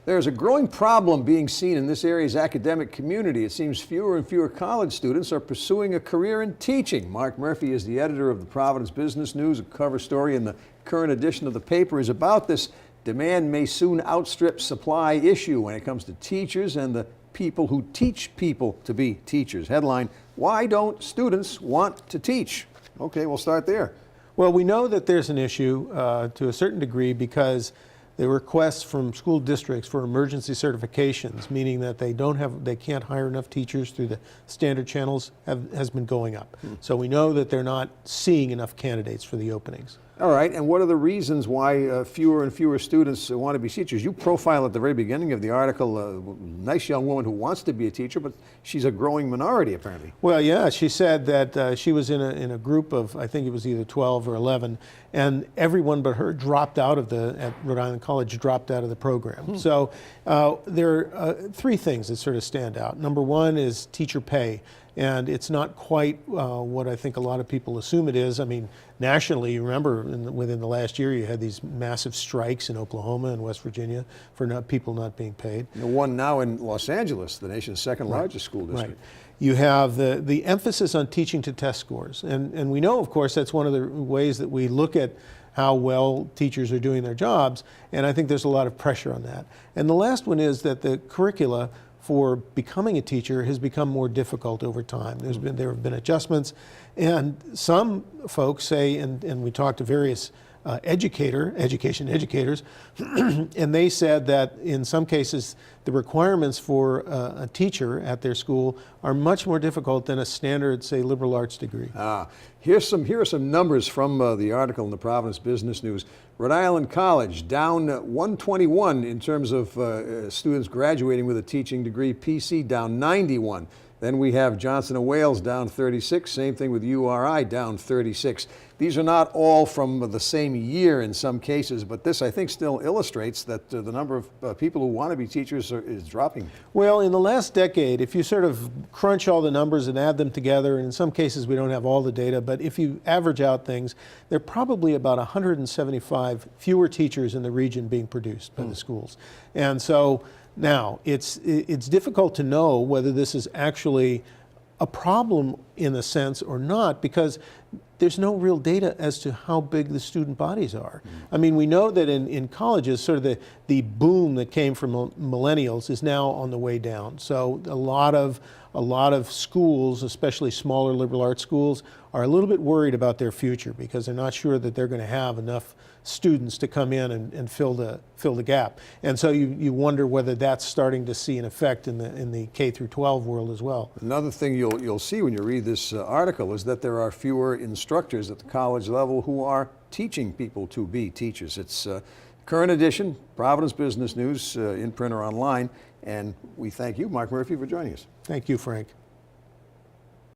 There's a growing problem being seen in this area's academic community. It seems fewer and fewer college students are pursuing a career in teaching. Mark Murphy is the editor of the Providence Business News. A cover story in the current edition of the paper is about this demand may soon outstrip supply issue when it comes to teachers and the people who teach people to be teachers. Headline, why don't students want to teach? Okay, we'll start there. Well, we know that there's an issue to a certain degree because the requests from school districts for emergency certifications, meaning that they can't hire enough teachers through the standard channels, has been going up. So we know that they're not seeing enough candidates for the openings. All right, and what are the reasons why fewer and fewer students want to be teachers? You profile at the very beginning of the article a nice young woman who wants to be a teacher, but she's a growing minority apparently. Well, yeah, she said that she was in a group of, I think it was either 12 or 11, and everyone but her dropped out of at Rhode Island College dropped out of the program. So there are three things that sort of stand out. Number one is teacher pay. And it's not quite what I think a lot of people assume it is. I mean, nationally, you remember within the last year, you had these massive strikes in Oklahoma and West Virginia for people not being paid. The one now in Los Angeles, the nation's second largest school district. Right. You have the emphasis on teaching to test scores. And we know, of course, that's one of the ways that we look at how well teachers are doing their jobs. And I think there's a lot of pressure on that. And the last one is that the curricula for becoming a teacher has become more difficult over time. There have been adjustments, and some folks say, and we talked to various education educators, and they said that in some cases the requirements for a teacher at their school are much more difficult than a standard, say, liberal arts degree. Here are some numbers from the article in the Providence Business News. Rhode Island College down 121 in terms of students graduating with a teaching degree. PC down 91. Then we have Johnson & Wales down 36. Same thing with URI down 36. These are not all from the same year in some cases, but this I think still illustrates that the number of people who want to be teachers is dropping. Well, in the last decade, if you sort of crunch all the numbers and add them together, and in some cases we don't have all the data, but if you average out things, there are probably about 175 fewer teachers in the region being produced by the schools. And so now it's difficult to know whether this is actually a problem in a sense or not, because there's no real data as to how big the student bodies are. I mean, we know that in colleges, sort of the boom that came from millennials is now on the way down. So a lot of schools, especially smaller liberal arts schools, are a little bit worried about their future because they're not sure that they're going to have enough students to come in and fill the gap. And so you wonder whether that's starting to see an effect in the K through 12 world as well. Another thing you'll see when you read this article is that there are fewer instructors at the college level who are teaching people to be teachers. It's current edition, Providence Business News, in print or online. And we thank you, Mark Murphy, for joining us. Thank you, Frank.